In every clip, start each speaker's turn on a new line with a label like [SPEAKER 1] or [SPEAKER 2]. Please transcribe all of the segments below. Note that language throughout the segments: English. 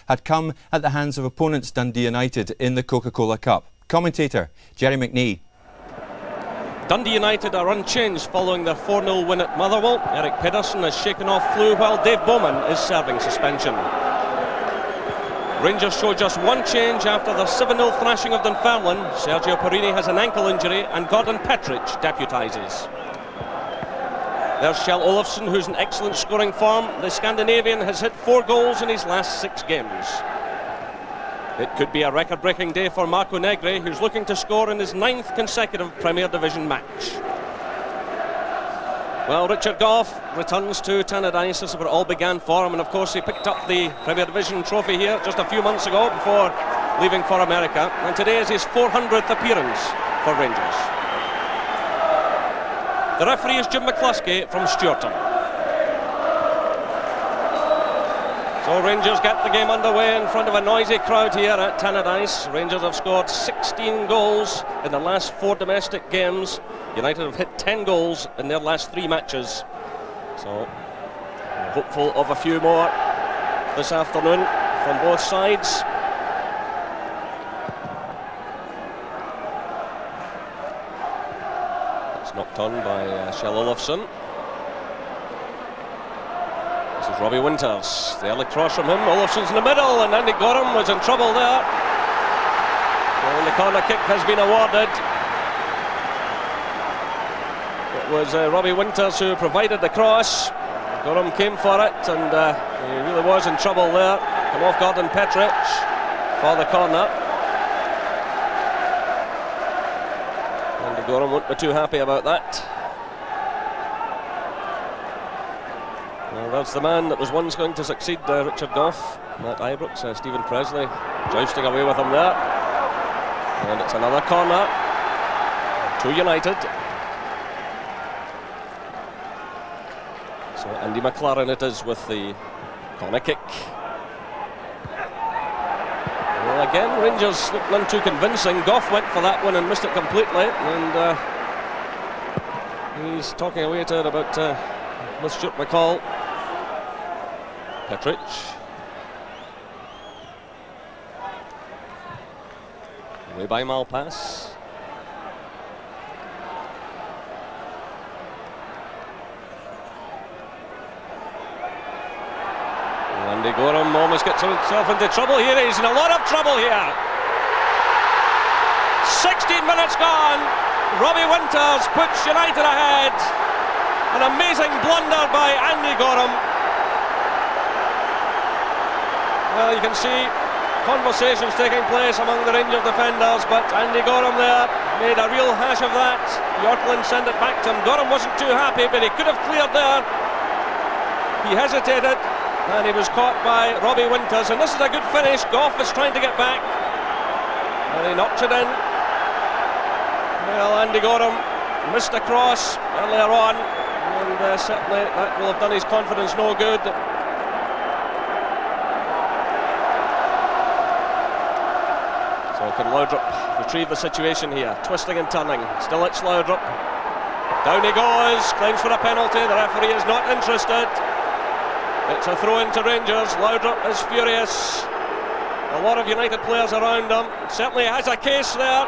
[SPEAKER 1] had come at the hands of opponents Dundee United in the Coca-Cola Cup. Commentator Jerry McNee.
[SPEAKER 2] Dundee United are unchanged following their 4-0 win at Motherwell. Eric Pedersen has shaken off flu while Dave Bowman is serving suspension. Rangers show just one change after the 7-0 thrashing of Dunfermline. Sergio Porrini has an ankle injury and Gordon Petric deputises. There's Kjell Olofsson, who's in excellent scoring form. The Scandinavian has hit 4 goals in his last 6 games. It could be a record-breaking day for Marco Negri, who's looking to score in his 9th consecutive Premier Division match. Well, Richard Gough returns to Tannadice. This is where it all began for him, and of course he picked up the Premier Division trophy here just a few months ago before leaving for America, and today is his 400th appearance for Rangers. The referee is Jim McCluskey from Stewarton. So Rangers get the game underway in front of a noisy crowd here at Tannadice. Rangers have scored 16 goals in the last 4 domestic games. United have hit 10 goals in their last 3 matches. So hopeful of a few more this afternoon from both sides. It's knocked on by Kjell Olofsson. This is Robbie Winters. The early cross from him. Olofsson's in the middle, and Andy Gorham was in trouble there. And the corner kick has been awarded. It was Robbie Winters who provided the cross. Gorham came for it, and he really was in trouble there. Come off Gordon Petric for the corner. And Gorham won't be too happy about that. Well, that's the man that was once going to succeed Richard Gough, Matt Ibrox, Stephen Presley jousting away with him there. And it's another corner to United. So Andy McLaren it is with the corner kick. Well, again, Rangers looked none too convincing. Gough went for that one and missed it completely. And he's talking away to it about with Stuart McCall. Petric. Away by Malpass. Andy Gorham almost gets himself into trouble here. He's in a lot of trouble here. 16 minutes gone. Robbie Winters puts United ahead. An amazing blunder by Andy Gorham. Well, you can see conversations taking place among the Rangers defenders, but Andy Gorham there made a real hash of that. Yorkland sent it back to him. Gorham wasn't too happy, but he could have cleared there. He hesitated, and he was caught by Robbie Winters, and this is a good finish. Gough is trying to get back, and he knocks it in. Well, Andy Gorham missed a cross earlier on, and certainly that will have done his confidence no good. So can Laudrup retrieve the situation here? Twisting and turning, still it's Laudrup. Down he goes, claims for a penalty. The referee is not interested. It's a throw into Rangers. Laudrup is furious. A lot of United players around him. Certainly has a case there.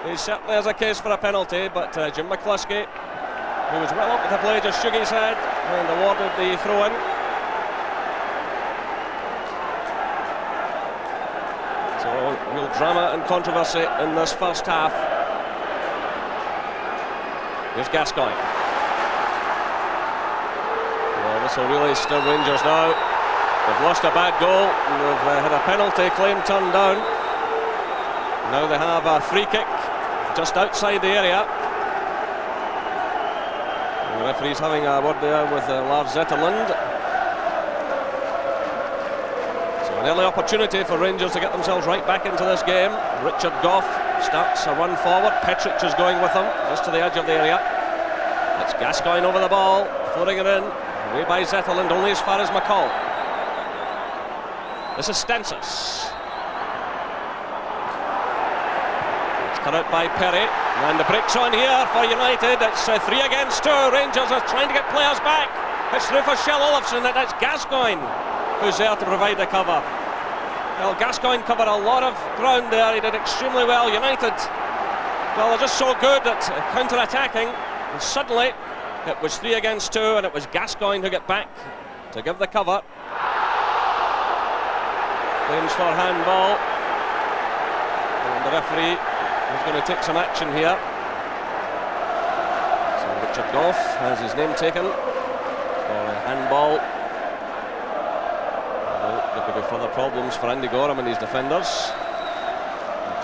[SPEAKER 2] He certainly has a case for a penalty, but Jim McCluskey, who was well up with the play, just shook his head and awarded the throw-in. So real drama and controversy in this first half. Here's Gascoigne. Well, this will really stir Rangers now. They've lost a bad goal and they've had a penalty claim turned down. Now they have a free kick just outside the area. And the referee's having a word there with Lars Zetterlund. So an early opportunity for Rangers to get themselves right back into this game. Richard Gough starts a run forward. Petric is going with him just to the edge of the area. It's Gascoigne over the ball, floating it in. Away by Zetterlund, only as far as McCall. This is Stensis. It's cut out by Perry, and the break's on here for United. It's 3 against 2. Rangers are trying to get players back. It's through for Kjell Olofsson, and it's Gascoigne who's there to provide the cover. Well, Gascoigne covered a lot of ground there. He did extremely well. United, well, they're just so good at counter-attacking, and suddenly it was 3 against 2, and it was Gascoigne who got back to give the cover. Claims for handball, and the referee is going to take some action here. So Richard Gough has his name taken for a handball. There could be further problems for Andy Gorham and his defenders.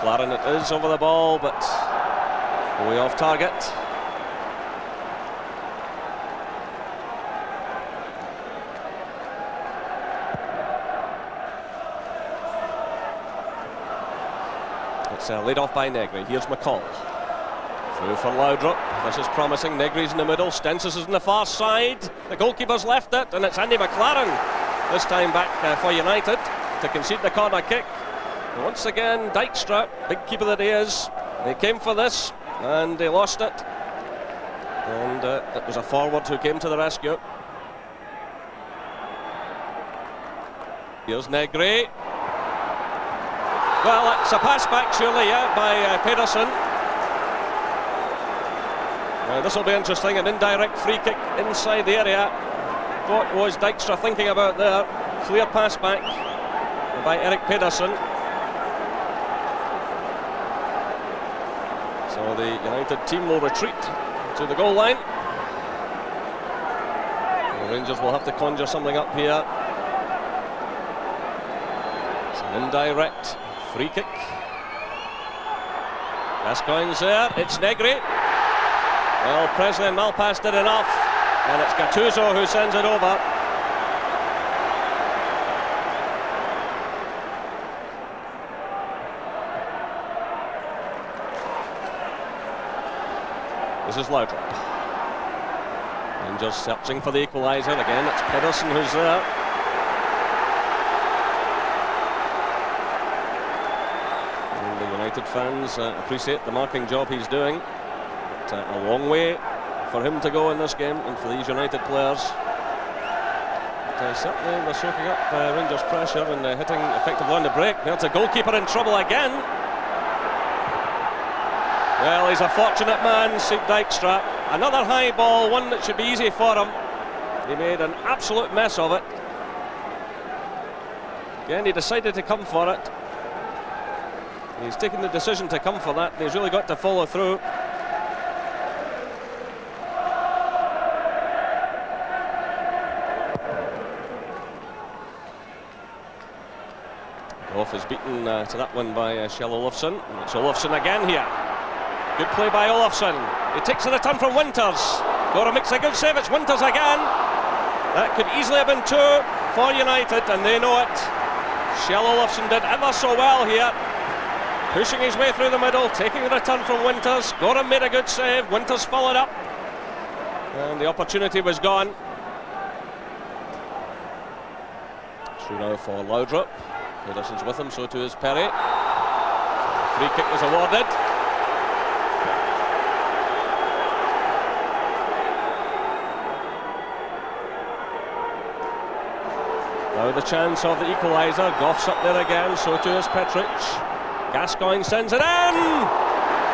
[SPEAKER 2] McLaren it is over the ball, but way off target. It's laid off by Negri. Here's McCall. Through for Laudrup. This is promising. Negri's in the middle. Stensis is on the far side. The goalkeeper's left it, and it's Andy McLaren. This time back for United to concede the corner kick. And once again, Dijkstra, big keeper that he is, they came for this and they lost it. And it was a forward who came to the rescue. Here's Negri. Well, it's a pass back surely, yeah, by Pedersen. This will be interesting, an indirect free kick inside the area. What was Dijkstra thinking about there? Clear pass back by Erik Pedersen. So the United team will retreat to the goal line. The Rangers will have to conjure something up here. It's an indirect free kick. Gascoigne's there, it's Negri. Well, Presley and Malpass did enough, and it's Gattuso who sends it over. This is Laudrup. Rangers searching for the equaliser. Again, it's Pedersen who's there. And the United fans appreciate the marking job he's doing. But, a long way for him to go in this game, and for these United players. But, certainly they're soaking up Rangers' pressure and hitting effectively on the break. There's a goalkeeper in trouble again. Well, he's a fortunate man, Seep Dijkstra. Another high ball, one that should be easy for him. He made an absolute mess of it. Again, he decided to come for it. He's taken the decision to come for that, and he's really got to follow through. Gough is beaten to that one by Kjell Olofsson. It's Olofsson again here. Good play by Olofsson. He takes a return from Winters. Gorham makes a good save. It's Winters again. That could easily have been 2 for United, and they know it. Kjell Olofsson did ever so well here, pushing his way through the middle, taking the return from Winters. Gorham made a good save. Winters followed up, and the opportunity was gone. Through now for Laudrup. Pedersen's with him, so too is Perry. Free kick was awarded. Now the chance of the equaliser. Gough's up there again, so too is Petric. Gascoigne sends it in!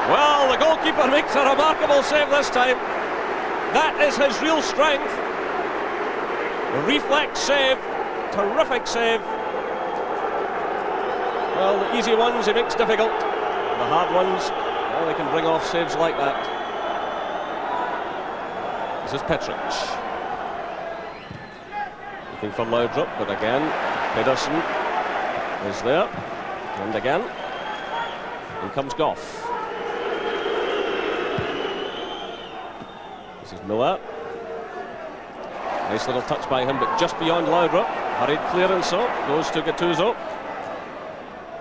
[SPEAKER 2] Well, the goalkeeper makes a remarkable save this time. That is his real strength. A reflex save, terrific save. Well, the easy ones he makes difficult. The hard ones, well, they can bring off saves like that. This is Petric. Looking for Laudrup, but again, Pedersen is there. And again, in comes Gough. This is Miller. Nice little touch by him, but just beyond Laudrup. Hurried clearance, so goes to Gattuso.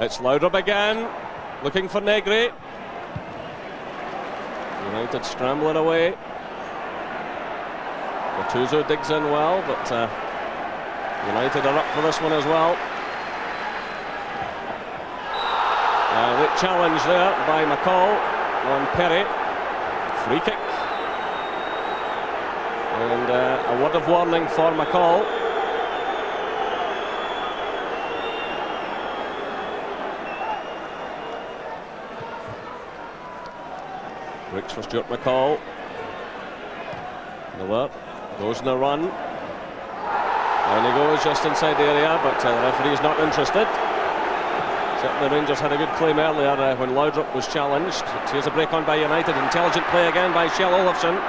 [SPEAKER 2] It's Laudrup again, looking for Negri. United scrambling away. Gattuso digs in well, but United are up for this one as well. Late challenge there by McCall on Perry. Free kick. And a word of warning for McCall. Breaks for Stuart McCall. Miller goes in a run. And he goes just inside the area, but the referee is not interested. Certainly Rangers had a good claim earlier when Laudrup was challenged. Here's a break on by United. Intelligent play again by Kjell Olofsson.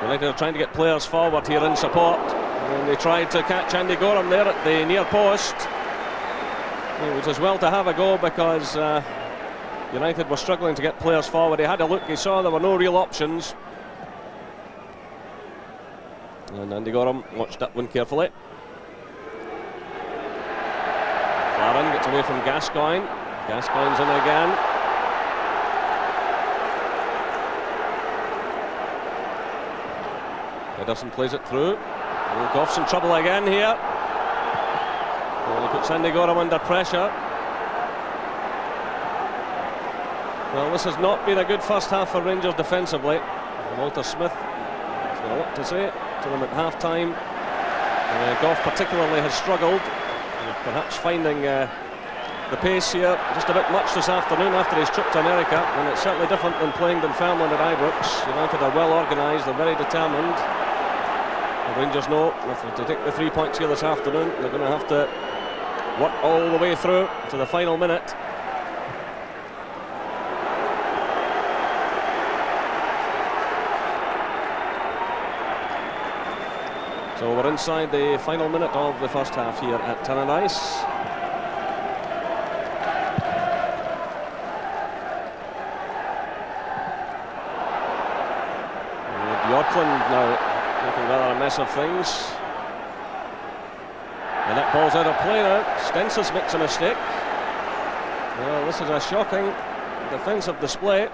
[SPEAKER 2] United are trying to get players forward here in support. And they tried to catch Andy Gorham there at the near post. It was as well to have a go because United were struggling to get players forward. He had a look, he saw there were no real options. And Andy Gorham watched that one carefully. Claren gets away from Gascoigne. Gascoigne's in again. Ederson plays it through. Goff's in trouble again here. Well, he puts Andy Gorham under pressure. Well, this has not been a good first half for Rangers defensively. Walter Smith has got a lot to say to them at half-time. Goff particularly has struggled, perhaps finding the pace here just a bit much this afternoon after his trip to America, and it's certainly different than playing Dunfermline at Ibrox. United are well organised, they're very determined. The Rangers know if they take the 3 points here this afternoon, they're going to have to work all the way through to the final minute. So we're inside the final minute of the first half here at Tannadice. Bjorklund now making rather a mess of things. And that ball's out of play now. Stensas makes a mistake. Well, this is a shocking defensive display.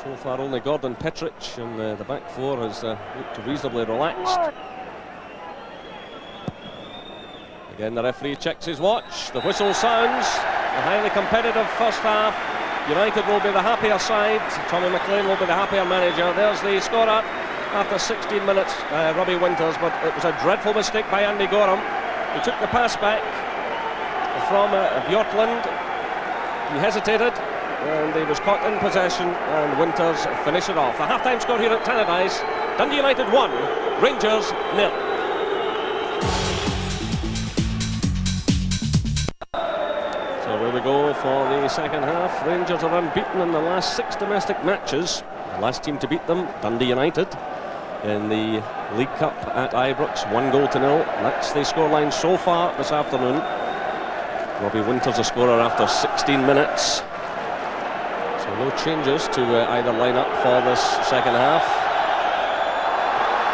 [SPEAKER 2] So far only Gordon Petric in the back four has looked reasonably relaxed. Again the referee checks his watch, the whistle sounds, a highly competitive first half. United will be the happier side, Tommy McLean will be the happier manager. There's the scorer after 16 minutes, Robbie Winters, but it was a dreadful mistake by Andy Gorham. He took the pass back from Bjorklund, he hesitated, and he was caught in possession, and Winters finished it off. A half-time score here at Tannadice. Dundee United 1, Rangers 0. So here we go for the second half. Rangers are unbeaten in the last 6 domestic matches. The last team to beat them, Dundee United, in the League Cup at Ibrox, 1-0. That's the scoreline so far this afternoon. Robbie Winters, a scorer after 16 minutes. No changes to either line-up for this second half.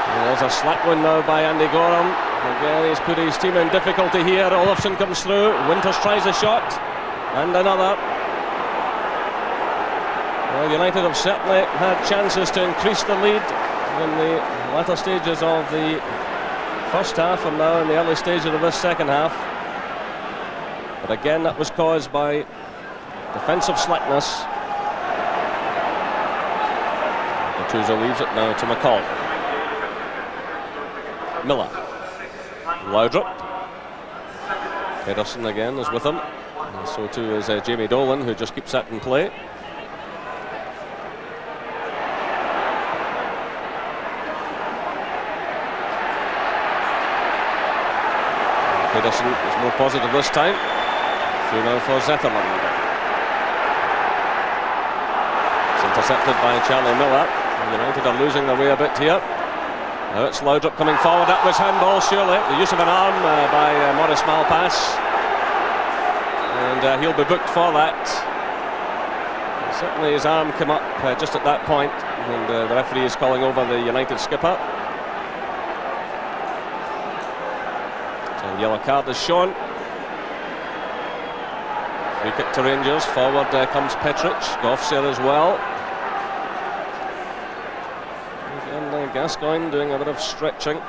[SPEAKER 2] And there's a slack one now by Andy Gorham. Again, he's put his team in difficulty here. Olofsson comes through. Winters tries a shot. And another. Well, United have certainly had chances to increase the lead in the latter stages of the first half and now in the early stages of this second half. But again, that was caused by defensive slackness. Gattuso leaves it now to McCall. Miller. Laudrup. Ederson again is with him. And so too is Jamie Dolan, who just keeps that in play. Ederson is more positive this time. Through now for Zetterlund. It's intercepted by Charlie Miller. United are losing their way a bit here. Now it's Laudrup coming forward. That was handball, surely. The use of an arm by Maurice Malpass. And he'll be booked for that. Certainly his arm came up just at that point, and the referee is calling over the United skipper. So a yellow card is shown. Free kick to Rangers. Forward comes Petric. Goff's there as well. Gascoigne doing a bit of stretching.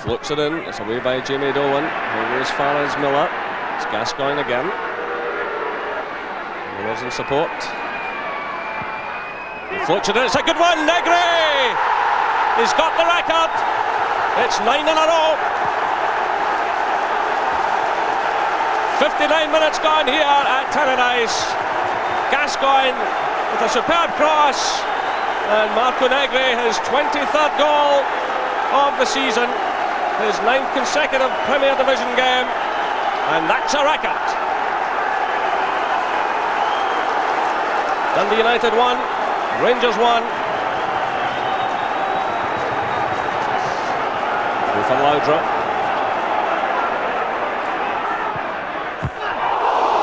[SPEAKER 2] Floats it in. It's away by Jamie Dolan. Over as far as Miller. It's Gascoigne again. Miller's in support. He floats it in. It's a good one. Negri! He's got the record. It's 9 in a row. 59 minutes gone here at Tannadice. Gascoigne with a superb cross, and Marco Negri, his 23rd goal of the season, his 9th consecutive Premier Division game, and that's a record. Dundee United 1, Rangers 1. Through for Laudrup.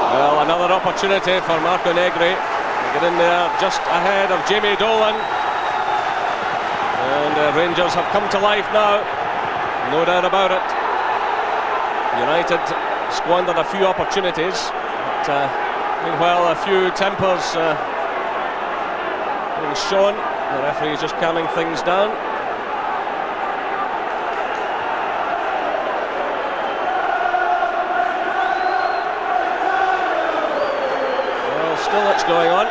[SPEAKER 2] Well, another opportunity for Marco Negri to get in there just ahead of Jamie Dolan. And Rangers have come to life now, no doubt about it. United squandered a few opportunities, but meanwhile a few tempers being shown. The referee is just calming things down. Well, still it's going on.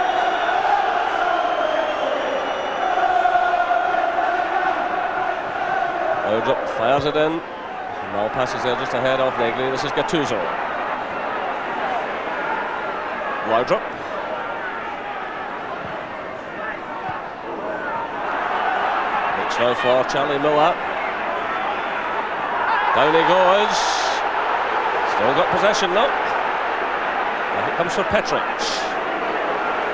[SPEAKER 2] Laudrup fires it in. Ball passes there just ahead of Negri. This is Gattuso. Laudrup. Looks now for Charlie Miller. Down he goes. Still got possession though. Back it comes for Petric.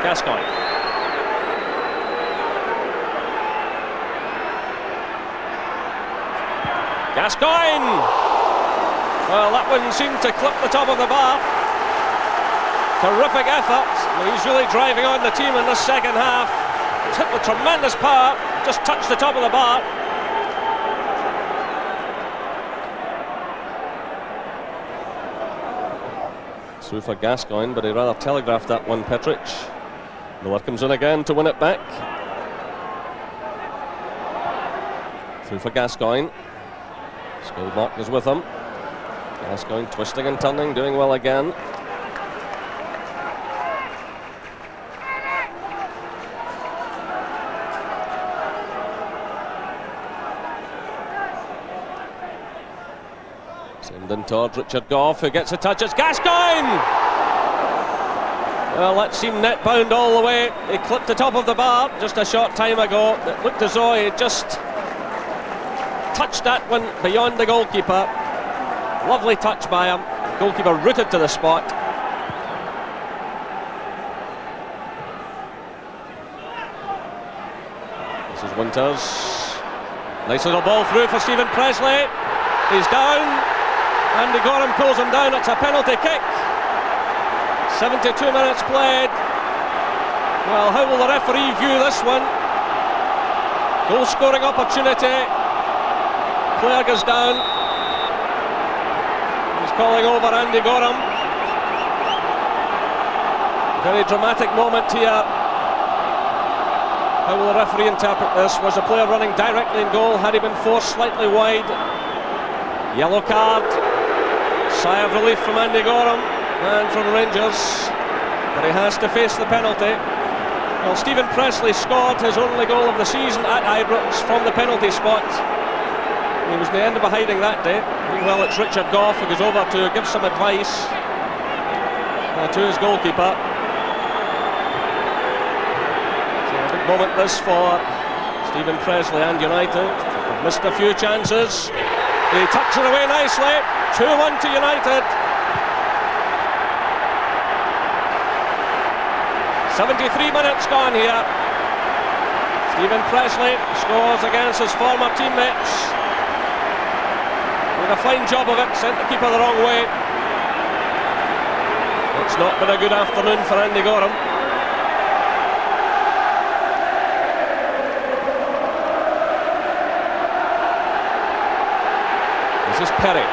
[SPEAKER 2] Gascoigne. Gascoigne! Well, that one seemed to clip the top of the bar. Terrific effort. He's really driving on the team in this second half. He's hit with tremendous power, just touched the top of the bar. Through for Gascoigne, but he rather telegraphed that one, Petric. Miller comes in again to win it back. Through for Gascoigne. Skillmark is with him. Gascoigne twisting and turning, doing well again. Send in towards Richard Gough, who gets a touch. It's Gascoigne! Well, that seemed net bound all the way. He clipped the top of the bar just a short time ago. It looked as though he just touched that one beyond the goalkeeper. Lovely touch by him. Goalkeeper rooted to the spot. This is Winters. Nice little ball through for Stephen Presley. He's down. Andy Gorham pulls him down. It's a penalty kick. 72 minutes played. Well, how will the referee view this one? Goal scoring opportunity. Player goes down. He's calling over Andy Gorham. Very dramatic moment here. How will the referee interpret this? Was the player running directly in goal? Had he been forced slightly wide? Yellow card. Sigh of relief from Andy Gorham and from Rangers, but he has to face the penalty. Well, Stephen Presley scored his only goal of the season at Ibrox from the penalty spot. He was in the end of a hiding that day. Meanwhile, it's Richard Gough who goes over to give some advice to his goalkeeper. So a big moment this for Stephen Presley and United. They've missed a few chances. He tucks it away nicely. 2-1 to United. 73 minutes gone here. Stephen Presley scores against his former teammates. Did a fine job of it, sent the keeper the wrong way. It's not been a good afternoon for Andy Gorham. This is Perry.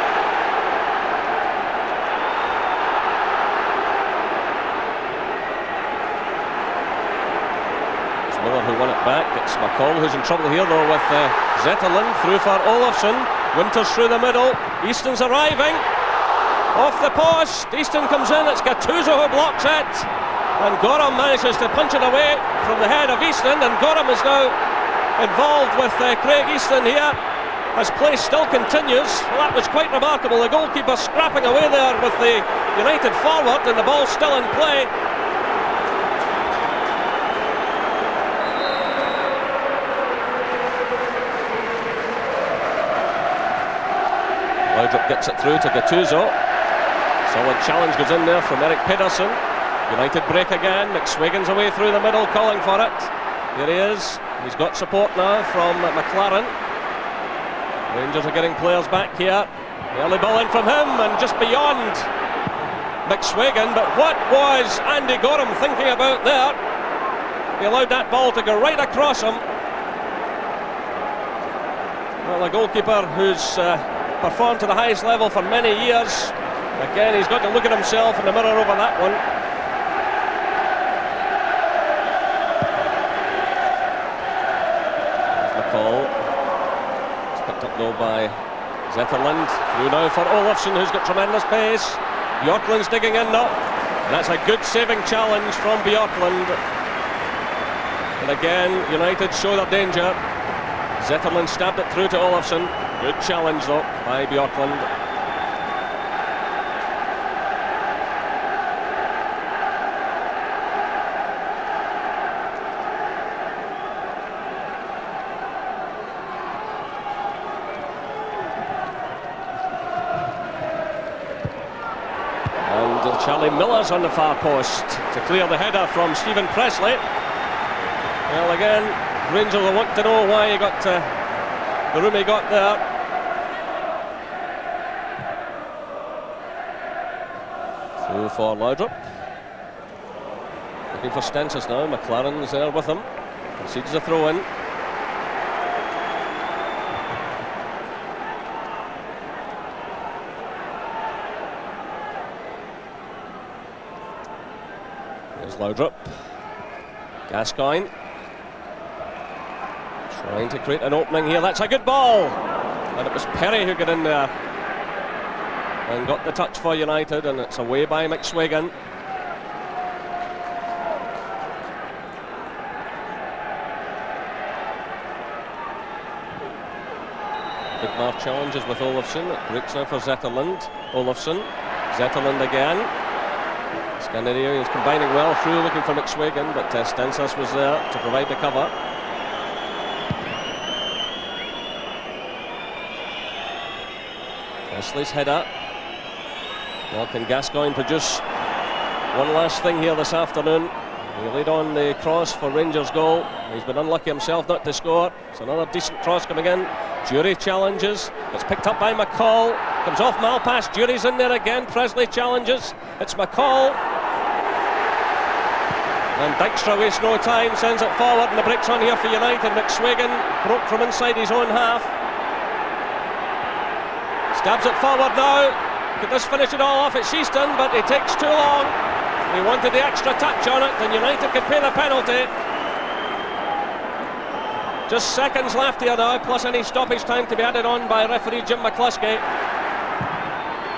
[SPEAKER 2] Miller who won it back. It's McCall who's in trouble here though with Zetterlund through for Olofsson. Winters through the middle. Easton's arriving. Off the post. Easton comes in. It's Gattuso who blocks it. And Gorham manages to punch it away from the head of Easton. And Gorham is now involved with Craig Easton here. as play still continues. Well, that was quite remarkable. The goalkeeper scrapping away there with the United forward, and the ball still in play. Laudrup gets it through to Gattuso. Solid challenge goes in there from Eric Pedersen. United break again. McSwagan's away through the middle, calling for it. Here he is. He's got support now from McLaren. Rangers are getting players back here. The early ball in from him and just beyond McSwagan. But what was Andy Gorham thinking about there? He allowed that ball to go right across him. Well, a goalkeeper who's performed to the highest level for many years. Again, he's got to look at himself in the mirror over that one. McCall. It's picked up though by Zetterlund. Through now for Olofsson, who's got tremendous pace. Bjorklund's digging in now. And that's a good saving challenge from Bjorklund. And again, United show their danger. Zetterlund stabbed it through to Olofsson. Good challenge though by Bjorklund. And Charlie Miller's on the far post to clear the header from Stephen Presley. Well, again, Rangers will want to know why he got the room he got there. Through for Laudrup. Looking for Stensis now. McLaren's there with him. Concedes a throw in. There's Laudrup. Gascoigne. Trying to create an opening here. That's a good ball. And it was Perry who got in there and got the touch for United, and it's away by McSwagan. Vidmar challenges with Olofsson. It breaks now for Zetterlund. Olofsson. Zetterlund again. Scandinavians combining well through, looking for McSwagan, but Stensis was there to provide the cover. Presley's header. Well, can Gascoigne produce one last thing here this afternoon? He laid on the cross for Rangers' goal. He's been unlucky himself not to score. It's another decent cross coming in. Jury challenges. It's picked up by McCall. Comes off Malpass. Jury's in there again. Presley challenges. It's McCall. And Dijkstra wastes no time. Sends it forward, and the break's on here for United. McSwagan broke from inside his own half. Stabs it forward now. Could this finish it all off at Sheaston, but it takes too long. He wanted the extra touch on it, and United could pay the penalty. Just seconds left here now, plus any stoppage time to be added on by referee Jim McCluskey.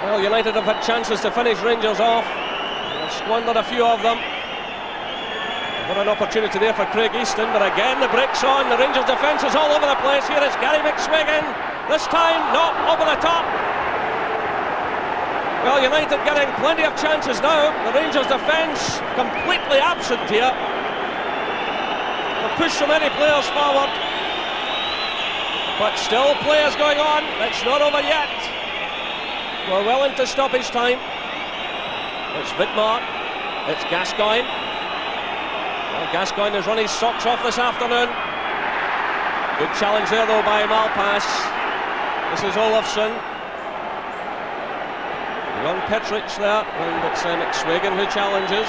[SPEAKER 2] Well, United have had chances to finish Rangers off. They've squandered a few of them. What an opportunity there for Craig Easton, but again the break's on. The Rangers defence is all over the place. Here is Gary McSwagan. This time not over the top. Well, United getting plenty of chances now. The Rangers defence completely absent here. They've pushed so many players forward, but still play is going on. It's not over yet. We're well into stoppage time. It's Vidmar. It's Gascoigne. Well, Gascoigne has run his socks off this afternoon. Good challenge there though by Malpass. This is Olofsson. Young Petric there, and it's McSwagan who challenges.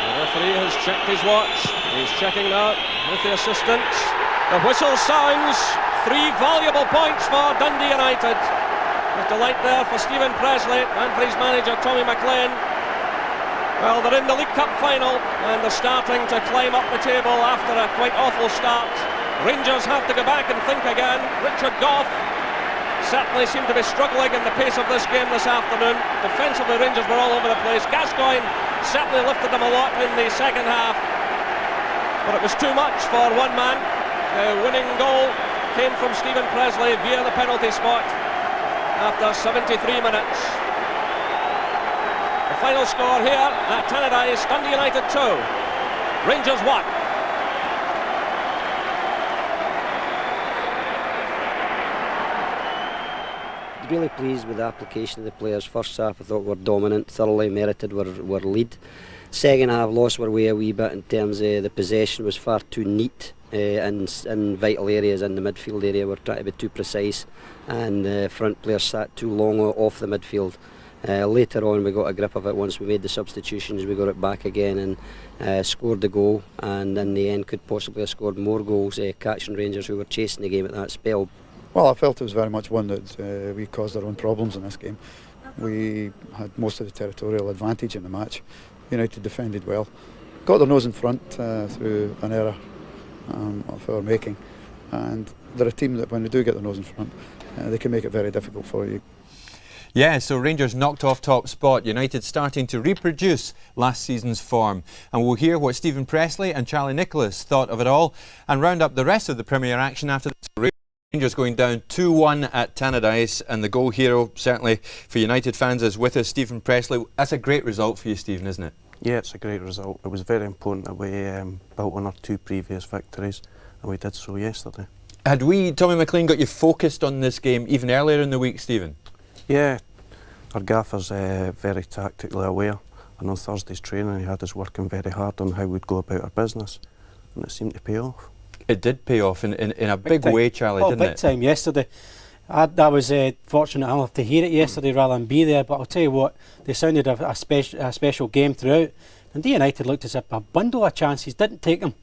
[SPEAKER 2] The referee has checked his watch. He's checking now with the assistants. The whistle sounds. 3 valuable points for Dundee United. With delight there for Stephen Presley and for his manager Tommy McLean. Well, they're in the League Cup final and they're starting to climb up the table after a quite awful start. Rangers have to go back and think again. Richard Gough certainly seemed to be struggling in the pace of this game this afternoon. Defensively, Rangers were all over the place. Gascoigne certainly lifted them a lot in the second half. but it was too much for one man. The winning goal came from Stephen Presley via the penalty spot after 73 minutes. The final score here at Tannadice, Dundee United 2, Rangers 1.
[SPEAKER 3] Really pleased with the application of the players. First half I thought were dominant, thoroughly merited were lead. Second half lost our way a wee bit in terms of the possession was far too neat in vital areas in the midfield area. We're trying to be too precise and the front players sat too long off the midfield. Later on we got a grip of it once we made the substitutions, we got it back again and scored the goal, and in the end could possibly have scored more goals, catching Rangers who were chasing the game at that spell.
[SPEAKER 4] Well, I felt it was very much one that we caused our own problems in this game. We had most of the territorial advantage in the match. United defended well, got their nose in front through an error of our making, and they're a team that when they do get their nose in front, they can make it very difficult for you.
[SPEAKER 1] Yeah, so Rangers knocked off top spot, United starting to reproduce last season's form. And we'll hear what Stephen Presley and Charlie Nicholas thought of it all and round up the rest of the Premier action after this. Rangers going down 2-1 at Tannadice, and the goal hero certainly for United fans is with us, Stephen Presley. That's a great result for you, Stephen, isn't it?
[SPEAKER 5] Yeah, it's a great result. It was very important that we built on our 2 previous victories, and we did so yesterday.
[SPEAKER 1] Had Tommy McLean got you focused on this game even earlier in the week, Stephen?
[SPEAKER 5] Yeah, our gaffer's very tactically aware, and on Thursday's training he had us working very hard on how we'd go about our business, and it seemed to pay off.
[SPEAKER 1] It did pay off in a big way, Charlie, didn't it?
[SPEAKER 6] Big time yesterday. I was fortunate enough to hear it yesterday rather than be there, but I'll tell you what, they sounded a special game throughout. And United looked as if a bundle of chances, didn't take them,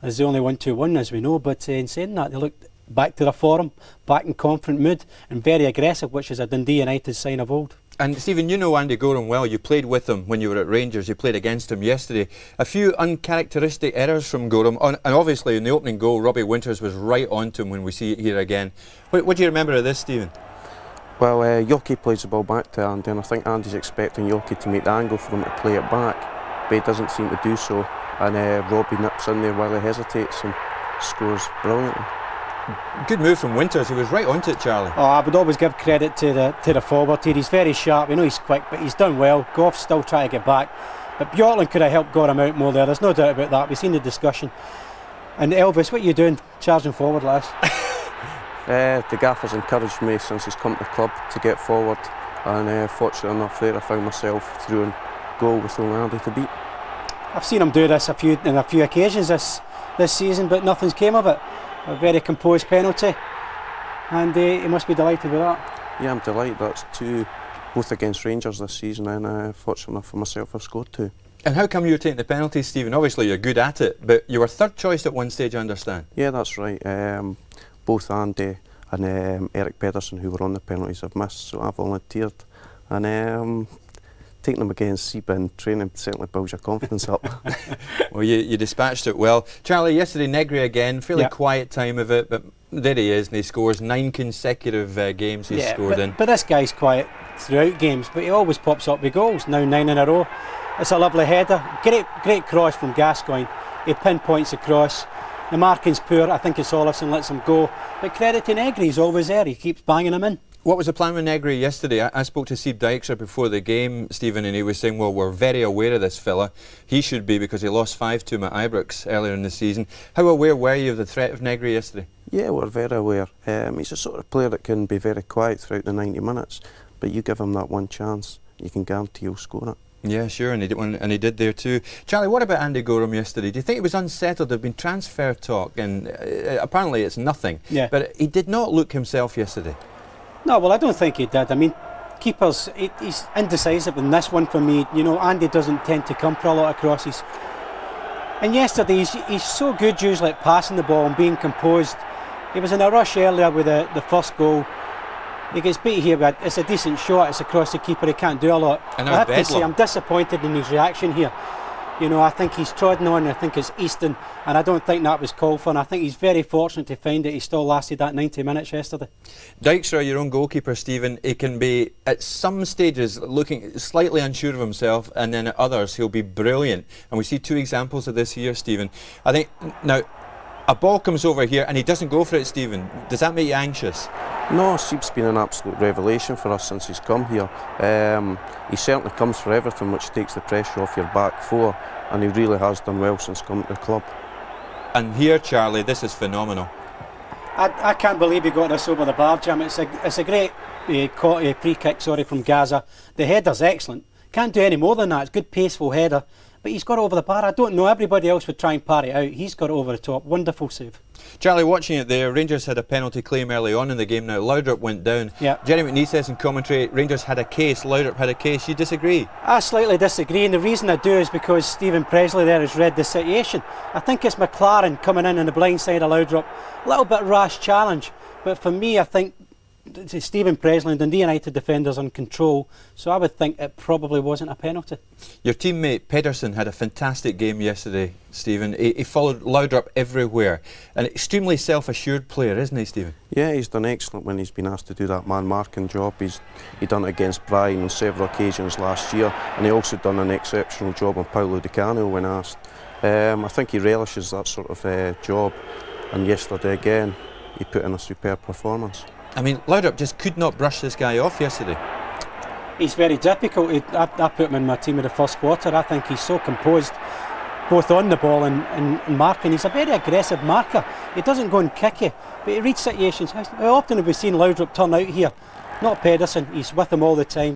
[SPEAKER 6] as they only won 2-1 as we know, but in saying that, they looked back to their form, back in confident mood and very aggressive, which is a Dundee United sign of old.
[SPEAKER 1] And Stephen, you know Andy Gorham well. You played with him when you were at Rangers. You played against him yesterday. A few uncharacteristic errors from Gorham, and obviously in the opening goal Robbie Winters was right on to him when we see it here again. What do you remember of this, Stephen?
[SPEAKER 5] Well, Yoki plays the ball back to Andy, and I think Andy's expecting Yoki to make the angle for him to play it back, but he doesn't seem to do so, and Robbie nips in there while he hesitates and scores brilliantly.
[SPEAKER 1] Good move from Winters, who was right onto it, Charlie.
[SPEAKER 6] Oh, I would always give credit to the forward here. He's very sharp, we know he's quick, but he's done well. Goff's still trying to get back, but Bjorklund could have helped Gorham out more there, there's no doubt about that. We've seen the discussion. And Elvis, what are you doing charging forward, lads?
[SPEAKER 5] The gaffer's encouraged me since he's come to the club to get forward, and fortunate enough there I found myself through a goal with only Andy to beat. I've
[SPEAKER 6] seen him do this on a few occasions this season, but nothing's came of it. A very composed penalty, and he must be delighted with that.
[SPEAKER 5] Yeah, I'm delighted. That's 2 both against Rangers this season, and fortunate enough for myself I've scored 2.
[SPEAKER 1] And how come you were taking the penalties, Stephen? Obviously you're good at it, but you were third choice at one stage, I understand.
[SPEAKER 5] Yeah, that's right. Both Andy and Eric Pedersen, who were on the penalties, have missed, so I volunteered, and taking them against Seba in training certainly builds your confidence up.
[SPEAKER 1] Well, you dispatched it well. Charlie, yesterday Negri again, fairly quiet time of it, but there he is and he scores 9 consecutive games he's scored in.
[SPEAKER 6] But this guy's quiet throughout games, but he always pops up with goals, now 9 in a row. It's a lovely header, great cross from Gascoigne, he pinpoints the cross. The marking's poor, I think it's Olafsson lets him go, but credit to Negri, he's always there, he keeps banging him in.
[SPEAKER 1] What was the plan with Negri yesterday? I spoke to Steve Dykstra before the game, Stephen, and he was saying, well, we're very aware of this fella. He should be, because he lost 5 to him at Ibrox earlier in the season. How aware were you of the threat of Negri yesterday? Yeah,
[SPEAKER 5] we're very aware. He's a sort of player that can be very quiet throughout the 90 minutes, but you give him that one chance, you can guarantee he'll score it.
[SPEAKER 1] Yeah, sure, and he did there too. Charlie, what about Andy Gorham yesterday? Do you think he was unsettled? There'd been transfer talk, and apparently it's nothing.
[SPEAKER 6] Yeah.
[SPEAKER 1] But he did not look himself yesterday.
[SPEAKER 6] No, well, I don't think he did. I mean, keepers, he's indecisive in this one for me. You know, Andy doesn't tend to come for a lot of crosses. And yesterday, he's so good usually at passing the ball and being composed. He was in a rush earlier with the first goal. He gets beat here, but it's a decent shot. It's across the keeper. He can't do a lot.
[SPEAKER 1] And
[SPEAKER 6] I have to say, I'm disappointed in his reaction here. You know, I think he's trodden on, I think it's Easton, and I don't think that was called for, and I think he's very fortunate to find that he still lasted that 90 minutes yesterday.
[SPEAKER 1] Dykstra, your own goalkeeper, Stephen, he can be at some stages looking slightly unsure of himself, and then at others he'll be brilliant. And we see two examples of this here, Stephen. I think, now, a ball comes over here and he doesn't go for it, Stephen. Does that make you anxious?
[SPEAKER 5] No, Seep's been an absolute revelation for us since he's come here. He certainly comes for everything, which takes the pressure off your back four, and he really has done well since coming to the club.
[SPEAKER 1] And here, Charlie, this is phenomenal.
[SPEAKER 6] I can't believe he got this over the bar, Jim. It's a great free kick, from Gaza. The header's excellent. Can't do any more than that. It's a good, paceful header. But he's got it over the bar. I don't know, everybody else would try and parry it out. He's got it over the top. Wonderful save.
[SPEAKER 1] Charlie, watching it there, Rangers had a penalty claim early on in the game. Now, Laudrup went down.
[SPEAKER 6] Yeah.
[SPEAKER 1] Jerry McNee says in commentary, Rangers had a case, Laudrup had a case. You disagree?
[SPEAKER 6] I slightly disagree, and the reason I do is because Stephen Presley there has read the situation. I think it's McLaren coming in on the blind side of Laudrup. A little bit rash challenge, but for me, I think Stephen Presley and Dundee United defenders on control, so I would think it probably wasn't a penalty.
[SPEAKER 1] Your teammate Pedersen had a fantastic game yesterday, Stephen. He followed Laudrup everywhere. An extremely self-assured player, isn't he, Stephen?
[SPEAKER 5] Yeah, he's done excellent when he's been asked to do that man-marking job. He done it against Brian on several occasions last year, and he also done an exceptional job on Paulo Di Canio when asked. I think he relishes that sort of job, and yesterday again he put in a superb performance.
[SPEAKER 1] I mean, Laudrup just could not brush this guy off yesterday.
[SPEAKER 6] He's very difficult. I put him in my team of the first quarter. I think he's so composed, both on the ball and marking. He's a very aggressive marker. He doesn't go and kick you, but he reads situations. How often have we seen Laudrup turn out here? Not Pedersen, he's with him all the time.